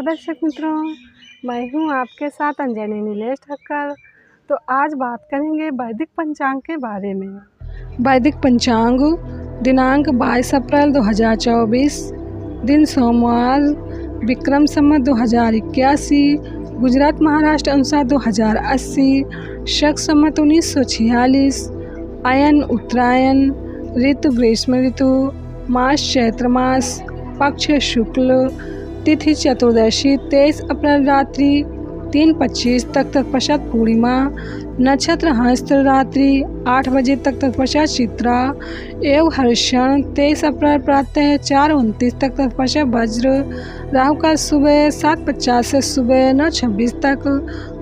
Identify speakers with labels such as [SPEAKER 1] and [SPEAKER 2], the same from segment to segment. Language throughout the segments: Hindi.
[SPEAKER 1] दर्शक मित्रों, मैं हूं आपके साथ अंजनी नीलेश ठक्कर। तो आज बात करेंगे वैदिक पंचांग के बारे में। वैदिक पंचांग दिनांक 22 अप्रैल 2024, दिन सोमवार, विक्रम संवत 2081, गुजरात महाराष्ट्र अनुसार 2080, शक संवत 1946, अयन उत्तरायण, ऋतु ग्रीष्म ऋतु, मास चैत्र मास, पक्ष शुक्ल, तिथि चतुर्दशी 23 अप्रैल रात्रि 3:25 तक तत्पश्चात पूर्णिमा, नक्षत्र हस्त रात्रि 8 बजे तक तत्पश्चात चित्रा, एवं हर्षण 23 अप्रैल प्रातः 4:29 तक तत्पश्चात वज्र, राहु काल सुबह 7:50 से सुबह 9:26 तक,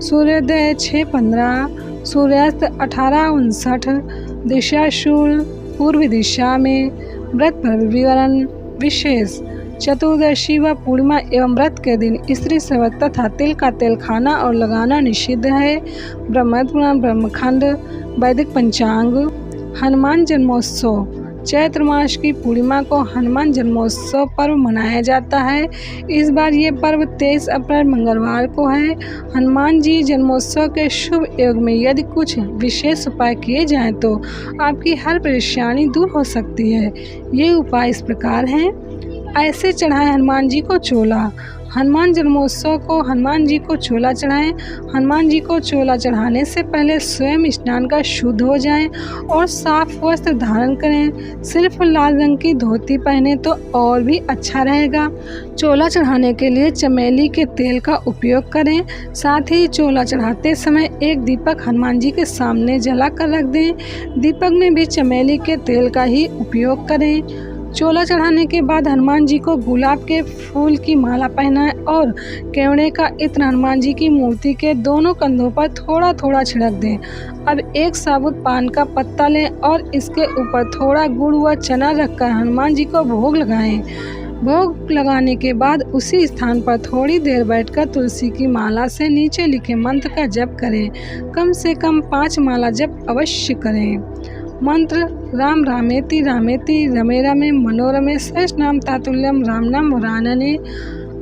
[SPEAKER 1] सूर्योदय 6:15, सूर्यास्त 18:59, दिशा शूल पूर्व दिशा में, व्रत पर विवरण विशेष। चतुर्दशी व पूर्णिमा एवं व्रत के दिन स्त्री सेवक तथा तिल का तेल खाना और लगाना निषिद्ध है। ब्रह्मखंड वैदिक पंचांग। हनुमान जन्मोत्सव। चैत्र मास की पूर्णिमा को हनुमान जन्मोत्सव पर्व मनाया जाता है। इस बार ये पर्व 23 अप्रैल मंगलवार को है। हनुमान जी जन्मोत्सव के शुभ योग में यदि कुछ विशेष उपाय किए जाएं तो आपकी हर परेशानी दूर हो सकती है। ये उपाय इस प्रकार हैं। ऐसे चढ़ाएं हनुमान जी को चोला। हनुमान जन्मोत्सव को हनुमान जी को चोला चढ़ाएं। हनुमान जी को चोला चढ़ाने से पहले स्वयं स्नान कर शुद्ध हो जाएं और साफ वस्त्र धारण करें। सिर्फ लाल रंग की धोती पहने तो और भी अच्छा रहेगा। चोला चढ़ाने के लिए चमेली के तेल का उपयोग करें। साथ ही चोला चढ़ाते समय एक दीपक हनुमान जी के सामने जला कर रख दें। दीपक में भी चमेली के तेल का ही उपयोग करें। चोला चढ़ाने के बाद हनुमान जी को गुलाब के फूल की माला पहनाएं और केवड़े का इत्र हनुमान जी की मूर्ति के दोनों कंधों पर थोड़ा थोड़ा छिड़क दें। अब एक साबुत पान का पत्ता लें और इसके ऊपर थोड़ा गुड़ व चना रखकर हनुमान जी को भोग लगाएं। भोग लगाने के बाद उसी स्थान पर थोड़ी देर बैठकर तुलसी की माला से नीचे लिखे मंत्र का जप करें। कम से कम 5 माला जप अवश्य करें। मंत्र राम रामेति रामेति रमे रमे मनोरमे सहस्र नाम तातुल्यम राम नाम वरानने।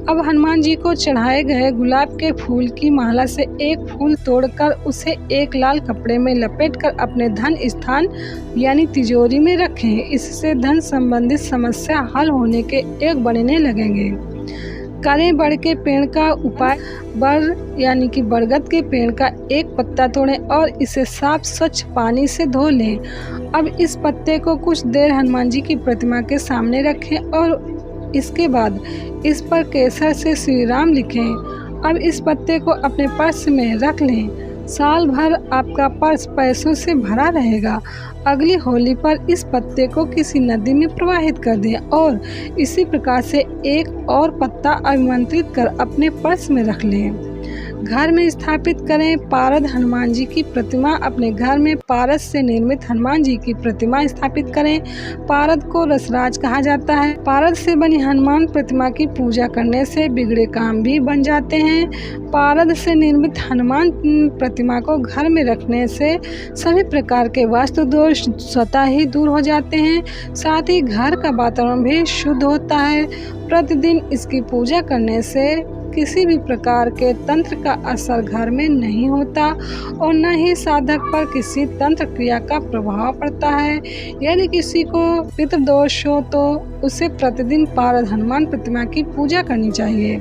[SPEAKER 1] अब हनुमान जी को चढ़ाए गए गुलाब के फूल की माला से एक फूल तोड़कर उसे एक लाल कपड़े में लपेटकर अपने धन स्थान यानी तिजोरी में रखें। इससे धन संबंधित समस्या हल होने के योग बनने लगेंगे। करें बड़ के पेड़ का उपाय। बड़ यानी कि बरगद के पेड़ का एक पत्ता तोड़ें और इसे साफ स्वच्छ पानी से धो लें। अब इस पत्ते को कुछ देर हनुमान जी की प्रतिमा के सामने रखें और इसके बाद इस पर केसर से श्री राम लिखें। अब इस पत्ते को अपने पर्स में रख लें। साल भर आपका पर्स पैसों से भरा रहेगा। अगली होली पर इस पत्ते को किसी नदी में प्रवाहित कर दें और इसी प्रकार से एक और पत्ता आमंत्रित कर अपने पर्स में रख लें। घर में स्थापित करें पारद हनुमान जी की प्रतिमा। अपने घर में पारद से निर्मित हनुमान जी की प्रतिमा स्थापित करें। पारद को रसराज कहा जाता है। पारद से बनी हनुमान प्रतिमा की पूजा करने से बिगड़े काम भी बन जाते हैं। पारद से निर्मित हनुमान प्रतिमा को घर में रखने से सभी प्रकार के वास्तु दोष स्वतः ही दूर हो जाते हैं। साथ ही घर का वातावरण भी शुद्ध होता है। प्रतिदिन इसकी पूजा करने से किसी भी प्रकार के तंत्र का असर घर में नहीं होता और न ही साधक पर किसी तंत्र क्रिया का प्रभाव पड़ता है। यदि किसी को पितृदोष हो तो उसे प्रतिदिन पारद हनुमान प्रतिमा की पूजा करनी चाहिए।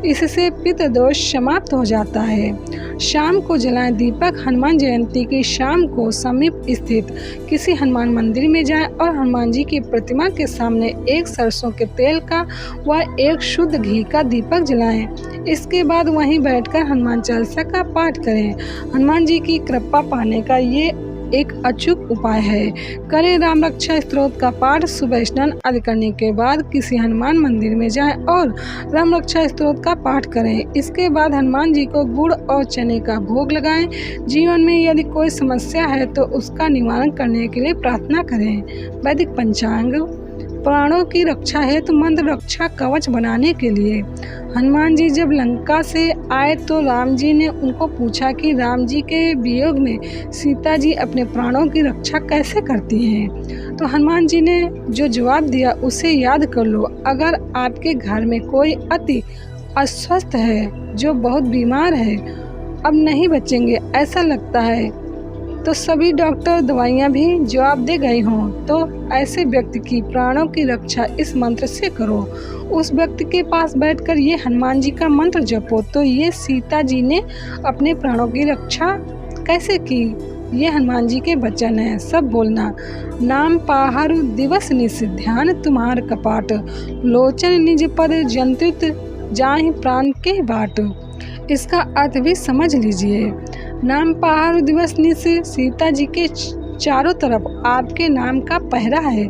[SPEAKER 1] इससे पितृदोष समाप्त हो जाता है। शाम को जलाएं दीपक। हनुमान जयंती की शाम को समीप स्थित किसी हनुमान मंदिर में जाएं और हनुमान जी की प्रतिमा के सामने एक सरसों के तेल का व एक शुद्ध घी का दीपक जलाएं। इसके बाद वहीं बैठकर हनुमान चालीसा का पाठ करें। हनुमान जी की कृपा पाने का ये एक अचूक उपाय है। करें राम रक्षा स्तोत्र का पाठ। सुबह स्नान आदि करने के बाद किसी हनुमान मंदिर में जाएं और राम रक्षा स्तोत्र का पाठ करें। इसके बाद हनुमान जी को गुड़ और चने का भोग लगाएं। जीवन में यदि कोई समस्या है तो उसका निवारण करने के लिए प्रार्थना करें। वैदिक पंचांग। प्राणों की रक्षा हेतु मंत्र रक्षा कवच बनाने के लिए हनुमान जी जब लंका से आए तो राम जी ने उनको पूछा कि राम जी के वियोग में सीता जी अपने प्राणों की रक्षा कैसे करती हैं। तो हनुमान जी ने जो जवाब दिया उसे याद कर लो। अगर आपके घर में कोई अति अस्वस्थ है, जो बहुत बीमार है, अब नहीं बचेंगे ऐसा लगता है, तो सभी डॉक्टर दवाइयाँ भी जवाब दे गए हों, तो ऐसे व्यक्ति की प्राणों की रक्षा इस मंत्र से करो। उस व्यक्ति के पास बैठकर ये हनुमान जी का मंत्र जपो। तो ये सीता जी ने अपने प्राणों की रक्षा कैसे की, ये हनुमान जी के वचन हैं। सब बोलना। नाम पाहरु दिवस निस ध्यान तुम्हार कपाट, लोचन निज पद जंत्रित जाहि प्राण के बाट। इसका अर्थ भी समझ लीजिए। नाम पहाड़ दिवस निस सीता जी के चारों तरफ आपके नाम का पहरा है,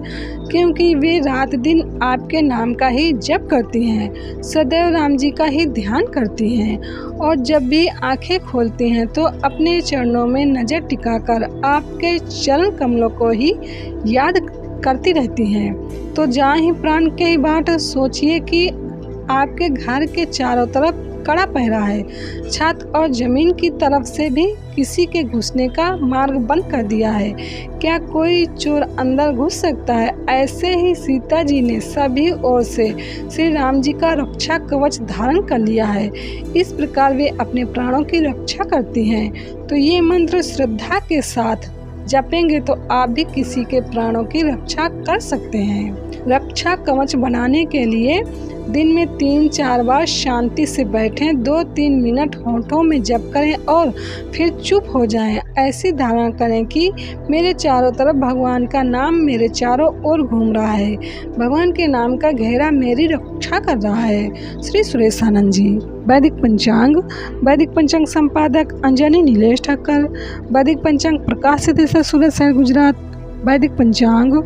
[SPEAKER 1] क्योंकि वे रात दिन आपके नाम का ही जप करती हैं, सदैव राम जी का ही ध्यान करती हैं, और जब भी आंखें खोलती हैं तो अपने चरणों में नज़र टिकाकर आपके चरण कमलों को ही याद करती रहती हैं। तो जाहि प्राण के बाट, सोचिए कि आपके घर के चारों तरफ कड़ा पहरा है, छत और जमीन की तरफ से भी किसी के घुसने का मार्ग बंद कर दिया है। क्या कोई चोर अंदर घुस सकता है? ऐसे ही सीता जी ने सभी ओर से श्री राम जी का रक्षा कवच धारण कर लिया है। इस प्रकार वे अपने प्राणों की रक्षा करती हैं। तो ये मंत्र श्रद्धा के साथ जपेंगे तो आप भी किसी के प्राणों की रक्षा कर सकते हैं। रक्षा कवच बनाने के लिए दिन में 3-4 बार शांति से बैठें, 2-3 मिनट होठों में जप करें और फिर चुप हो जाएं। ऐसी धारणा करें कि मेरे चारों तरफ भगवान का नाम मेरे चारों ओर घूम रहा है, भगवान के नाम का घेरा मेरी रक्षा कर रहा है। श्री सुरेशानंद जी। वैदिक पंचांग संपादक अंजनी नीलेश ठक्कर। वैदिक पंचांग प्रकाशित सूरत शहर गुजरात। वैदिक पंचांग।